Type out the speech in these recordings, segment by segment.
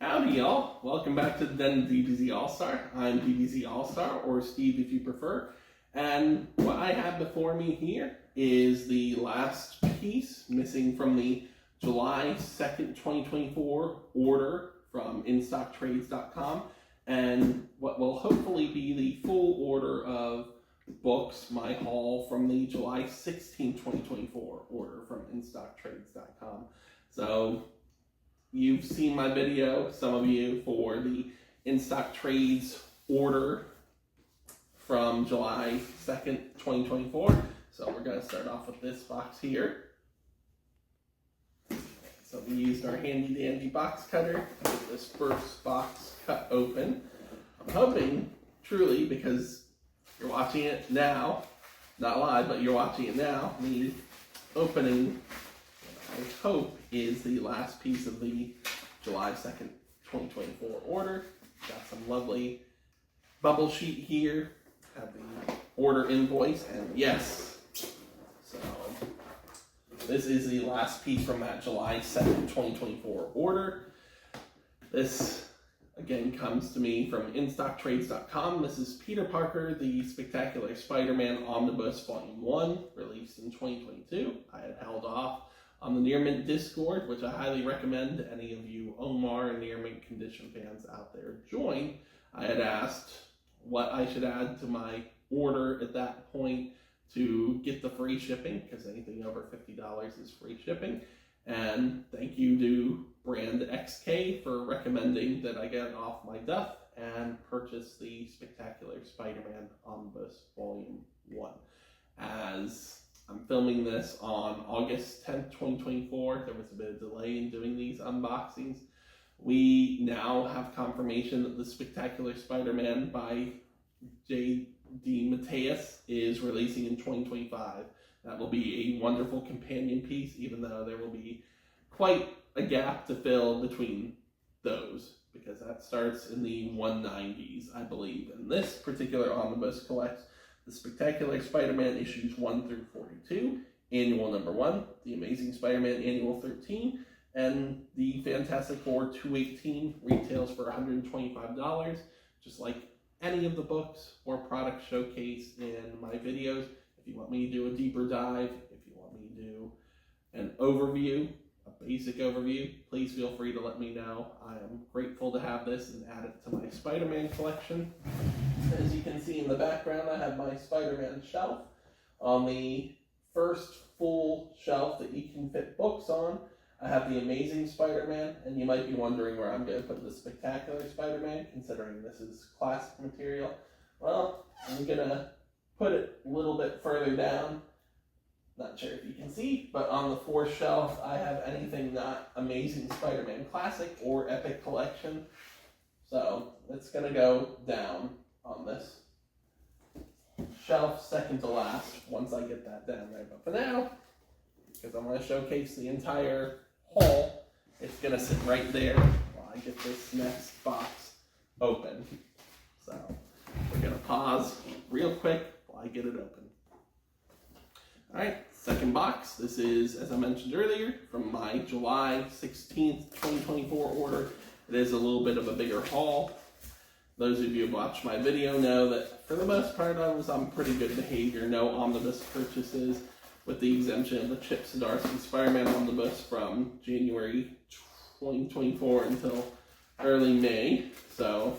Howdy, y'all. Welcome back to the Den of DBZ All-Star. I'm DBZ All-Star, or Steve if you prefer. And what I have before me here is the last piece missing from the July 2nd, 2024 order from InStockTrades.com, and what will hopefully be the full order of books, my haul from the July 16th, 2024 order from InStockTrades.com. So you've seen my video, some of you, for the In-Stock Trades order from July 2nd, 2024. So we're going to start off with this box here. So we used our handy dandy box cutter to get this first box cut open. I'm hoping, truly, because you're watching it now, not live, but you're watching it now, me opening, I hope, is the last piece of the July 2nd, 2024 order. Got some lovely bubble sheet here. Have the order invoice, and yes, so this is the last piece from that July 2nd, 2024 order. This, again, comes to me from InStockTrades.com. This is Peter Parker, the Spectacular Spider-Man Omnibus Volume 1, released in 2022. I had held off on the Near Mint Discord, which I highly recommend any of you Omar and Near Mint condition fans out there join. I had asked what I should add to my order at that point to get the free shipping, because anything over $50 is free shipping. And thank you to Brand XK for recommending that I get off my duff and purchase the Spectacular Spider-Man Omnibus Volume 1. As I'm filming this on August 10th, 2024. There was a bit of delay in doing these unboxings. We now have confirmation that the Spectacular Spider-Man by J.D. Mateus is releasing in 2025. That will be a wonderful companion piece, even though there will be quite a gap to fill between those, because that starts in the 190s, I believe. And this particular omnibus collects the Spectacular Spider-Man issues 1 through 42, Annual Number 1, The Amazing Spider-Man Annual 13, and the Fantastic Four 218 retails for $125, just like any of the books or products showcased in my videos. If you want me to do a deeper dive, if you want me to do an overview, a basic overview, please feel free to let me know. I am grateful to have this and add it to my Spider-Man collection. As you can see in the background, I have my Spider-Man shelf. On the first full shelf that you can fit books on, I have the Amazing Spider-Man, and you might be wondering where I'm going to put the Spectacular Spider-Man, considering this is classic material. Well, I'm going to put it a little bit further down. Not sure if you can see, but on the fourth shelf, I have anything not Amazing Spider-Man Classic or Epic Collection. So it's going to go down on this shelf, second to last, once I get that down there. But for now, because I'm going to showcase the entire haul, it's going to sit right there while I get this next box open. So we're going to pause real quick while I get it open. Alright, second box. This is, as I mentioned earlier, from my July 16th, 2024 order. It is a little bit of a bigger haul. Those of you who watched my video know that for the most part I was on pretty good behavior. No omnibus purchases, with the exemption of the Chip Zdarsky Spider-Man omnibus from January 2024 until early May. So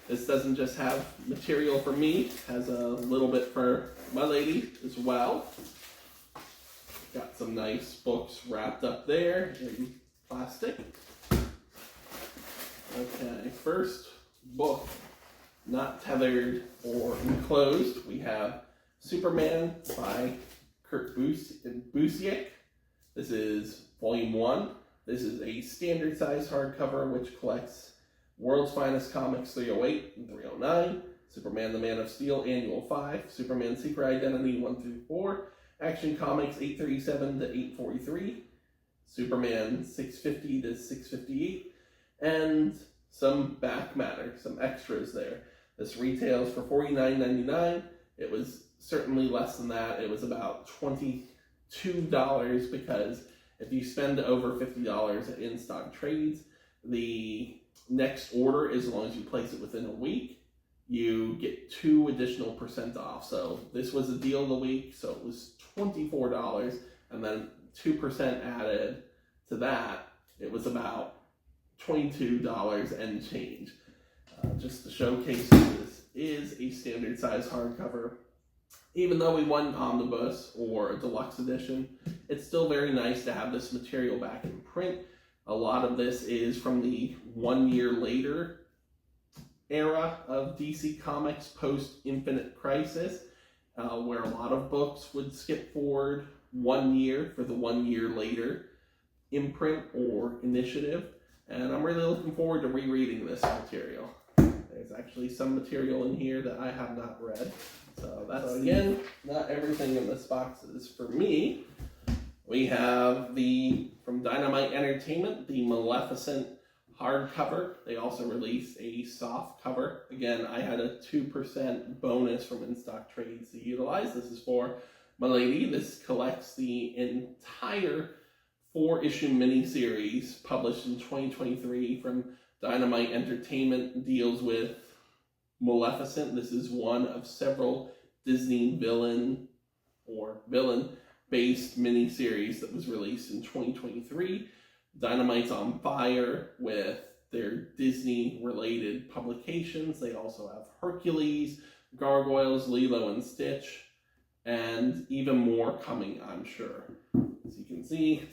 this doesn't just have material for me, it has a little bit for my lady as well. Got some nice books wrapped up there in plastic. Okay, first book, not tethered or enclosed, we have Superman by Kurt Busiek. This is Volume 1. This is a standard size hardcover which collects World's Finest Comics 308 and 309, Superman the Man of Steel Annual 5, Superman Secret Identity 1 through 4, Action Comics 837 to 843, Superman 650 to 658, and some back matter, some extras there. This retails for $49.99. It was certainly less than that. It was about $22 because if you spend over $50 at in-stock trades, the next order, as long as you place it within a week, you get 2 additional % off. So this was a deal of the week, so it was $24, and then 2% added to that, it was about $22 and change. Just to showcase this is a standard size hardcover. Even though we want an omnibus or a deluxe edition, it's still very nice to have this material back in print. A lot of this is from the 1 year later era of DC Comics post Infinite Crisis, where a lot of books would skip forward 1 year for the 1 year later imprint or initiative. And I'm really looking forward to rereading this material. There's actually some material in here that I have not read. So that's, again, not everything in this box is for me. We have from Dynamite Entertainment, the Maleficent hardcover. They also released a soft cover. Again, I had a 2% bonus from in-stock trades to utilize. This is for my lady. This collects the entire 4-issue miniseries published in 2023 from Dynamite Entertainment. Deals with Maleficent. This is one of several Disney villain-based miniseries that was released in 2023. Dynamite's on fire with their Disney-related publications. They also have Hercules, Gargoyles, Lilo and Stitch, and even more coming, I'm sure. As you can see,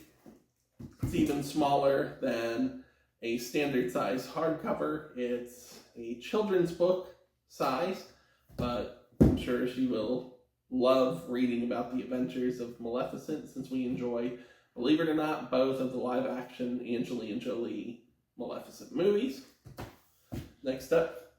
it's even smaller than a standard size hardcover. It's a children's book size, but I'm sure she will love reading about the adventures of Maleficent, since we enjoy, believe it or not, both of the live action Angelina Jolie Maleficent movies. Next up,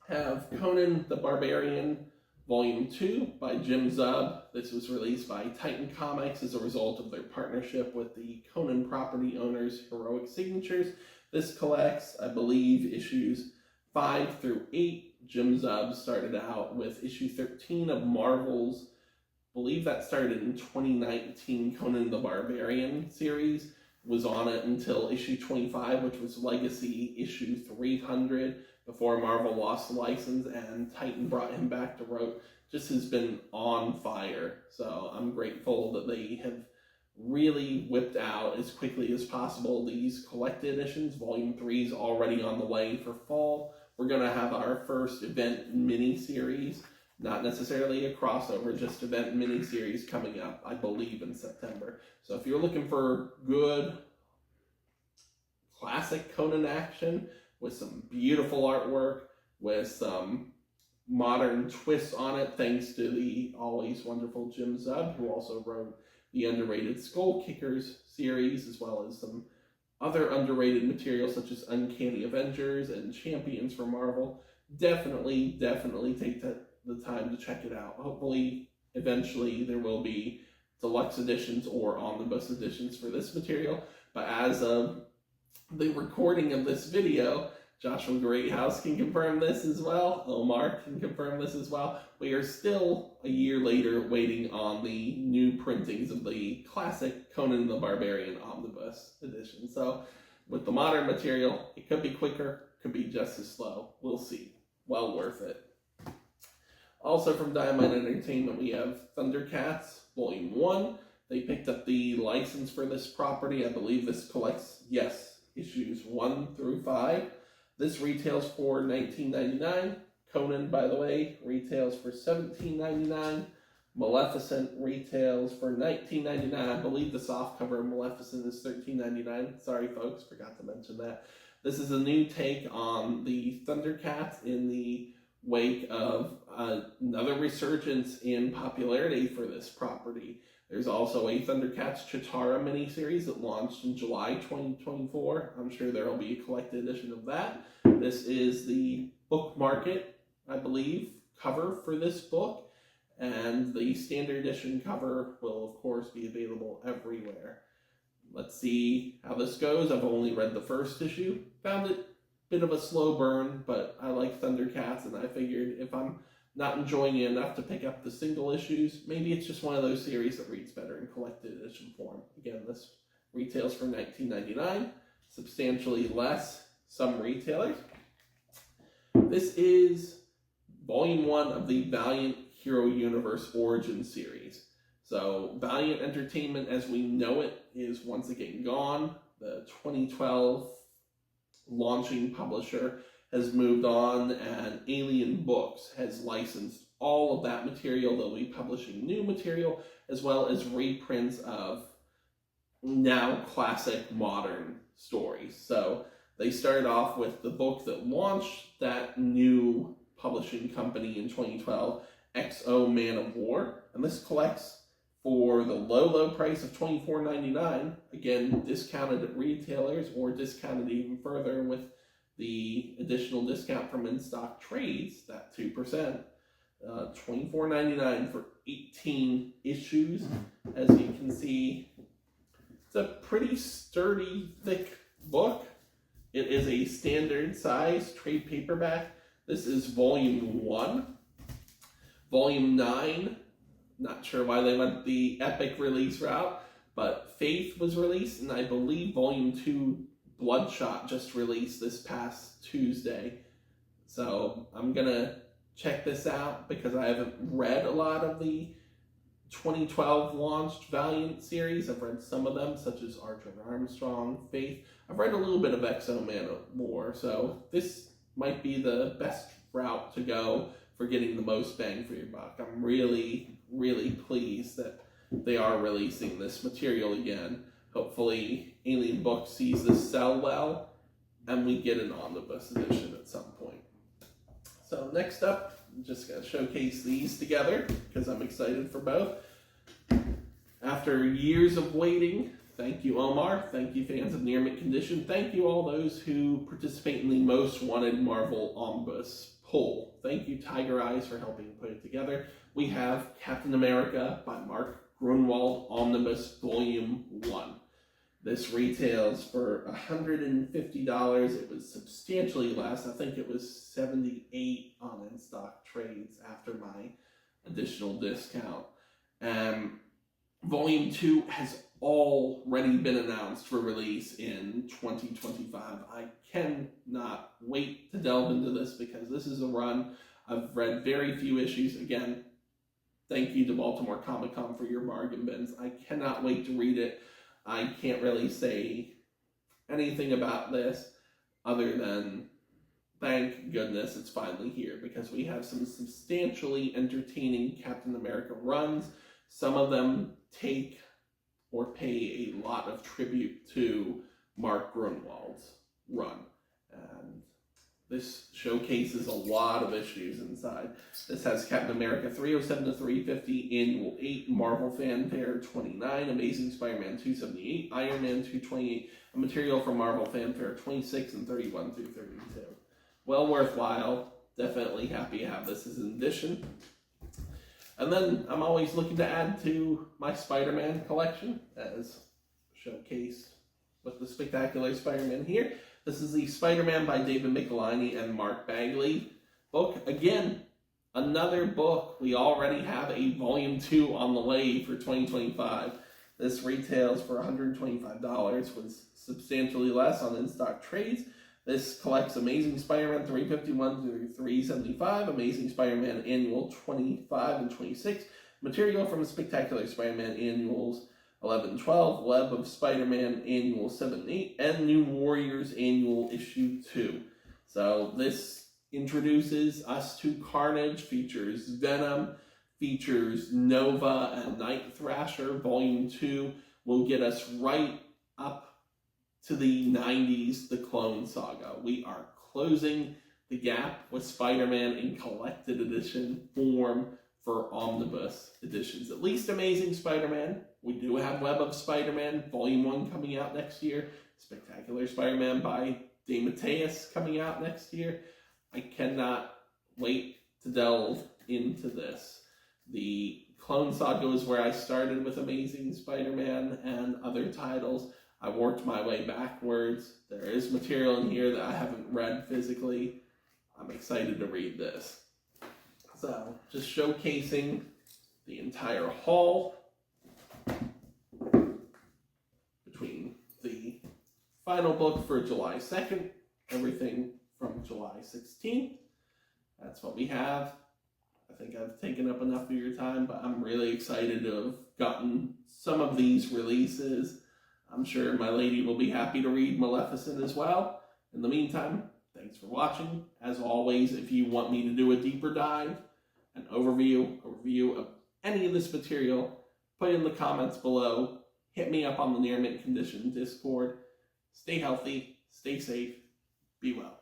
have Conan the Barbarian Volume 2 by Jim Zub. This was released by Titan Comics as a result of their partnership with the Conan property owners Heroic Signatures. This collects, I believe, issues 5 through 8. Jim Zub started out with issue 13 of Marvel's, I believe that started in 2019, Conan the Barbarian series. Was on it until issue 25, which was Legacy issue 300, before Marvel lost the license and Titan brought him back to wrote. Just has been on fire. So I'm grateful that they have really whipped out as quickly as possible these collected editions. Volume 3 is already on the way for fall. We're going to have our first event mini-series, not necessarily a crossover, just event mini-series coming up, I believe, in September. So if you're looking for good classic Conan action with some beautiful artwork, with some modern twists on it, thanks to the always wonderful Jim Zub, who also wrote the underrated Skull Kickers series, as well as some other underrated material such as Uncanny Avengers and Champions for Marvel. Definitely take the time to check it out. Hopefully, eventually, there will be deluxe editions or omnibus editions for this material. But as of the recording of this video, Joshua Greathouse can confirm this as well. Omar can confirm this as well. We are still a year later waiting on the new printings of the classic Conan the Barbarian Omnibus edition. So with the modern material, it could be quicker, could be just as slow. We'll see. Well worth it. Also from Dynamite Entertainment, we have Thundercats Volume 1. They picked up the license for this property. I believe this collects, issues 1 through 5. This retails for $19.99. Conan, by the way, retails for $17.99. Maleficent retails for $19.99. I believe the softcover of Maleficent is $13.99. Sorry, folks, forgot to mention that. This is a new take on the Thundercats in the wake of another resurgence in popularity for this property. There's also a Thundercats Chitara miniseries that launched in July 2024. I'm sure there will be a collected edition of that. This is the book market, I believe, cover for this book. And the standard edition cover will, of course, be available everywhere. Let's see how this goes. I've only read the first issue. Found it a bit of a slow burn, but I like Thundercats, and I figured if I'm not enjoying it enough to pick up the single issues, maybe it's just one of those series that reads better in collected edition form. Again, this retails for $19.99. substantially less, some retailers. This is Volume 1 of the Valiant Hero Universe Origin Series. So Valiant Entertainment as we know it is once again gone. The 2012 launching publisher has moved on, and Alien Books has licensed all of that material. They'll be publishing new material as well as reprints of now classic modern stories. So they started off with the book that launched that new publishing company in 2012, XO Man of War, and this collects for the low price of $24.99, again discounted at retailers or discounted even further with the additional discount from in-stock trades, that 2%, $24.99 for 18 issues. As you can see, it's a pretty sturdy, thick book. It is a standard size trade paperback. This is Volume 1. Volume 9, not sure why they went the epic release route, but Faith was released, and I believe Volume 2 Bloodshot just released this past Tuesday. So I'm gonna check this out because I haven't read a lot of the 2012 launched Valiant series. I've read some of them, such as Archer and Armstrong, Faith. I've read a little bit of XO Man of War, so this might be the best route to go for getting the most bang for your buck. I'm really, really pleased that they are releasing this material again. Hopefully Alien Books sees this sell well and we get an omnibus edition at some point. So next up, I'm just going to showcase these together because I'm excited for both. After years of waiting, thank you Omar, thank you fans of Near Mint Condition, thank you all those who participate in the Most Wanted Marvel Omnibus poll. Thank you Tiger Eyes for helping put it together. We have Captain America by Mark Grunwald Omnibus Volume 1. This retails for $150. It was substantially less. I think it was $78 on in-stock trades after my additional discount. Volume 2 has already been announced for release in 2025. I cannot wait to delve into this because this is a run. I've read very few issues. Again, thank you to Baltimore Comic-Con for your bargain bins. I cannot wait to read it. I can't really say anything about this other than thank goodness it's finally here, because we have some substantially entertaining Captain America runs. Some of them take or pay a lot of tribute to Mark Grunwald's run. And this showcases a lot of issues inside. This has Captain America 307 to 350, Annual 8, Marvel Fanfare 29, Amazing Spider-Man 278, Iron Man 228, and material from Marvel Fanfare 26 and 31 through 32. Well worthwhile. Definitely happy to have this as an addition. And then I'm always looking to add to my Spider-Man collection, as showcased with the Spectacular Spider-Man here. This is the Spider-Man by David Michelinie and Mark Bagley book. Again, another book. We already have a Volume 2 on the way for 2025. This retails for $125, was substantially less on in-stock trades. This collects Amazing Spider-Man 351 through 375, Amazing Spider-Man Annual 25 and 26, material from Spectacular Spider-Man Annuals 11 and 12, Web of Spider-Man Annual 7 and 8, and New Warriors Annual Issue 2. So this introduces us to Carnage, features Venom, features Nova and Night Thrasher. Volume 2 will get us right up to the 90s, the Clone Saga. We are closing the gap with Spider-Man in collected edition form for omnibus editions. At least Amazing Spider-Man. We do have Web of Spider-Man, Volume 1 coming out next year. Spectacular Spider-Man by DeMatteis coming out next year. I cannot wait to delve into this. The Clone Saga is where I started with Amazing Spider-Man and other titles. I worked my way backwards. There is material in here that I haven't read physically. I'm excited to read this. So, just showcasing the entire haul between the final book for July 2nd, everything from July 16th. That's what we have. I think I've taken up enough of your time, but I'm really excited to have gotten some of these releases. I'm sure my lady will be happy to read Maleficent as well. In the meantime, thanks for watching. As always, if you want me to do a deeper dive, an overview, a review of any of this material, put it in the comments below. Hit me up on the Near Mint Condition Discord. Stay healthy, stay safe, be well.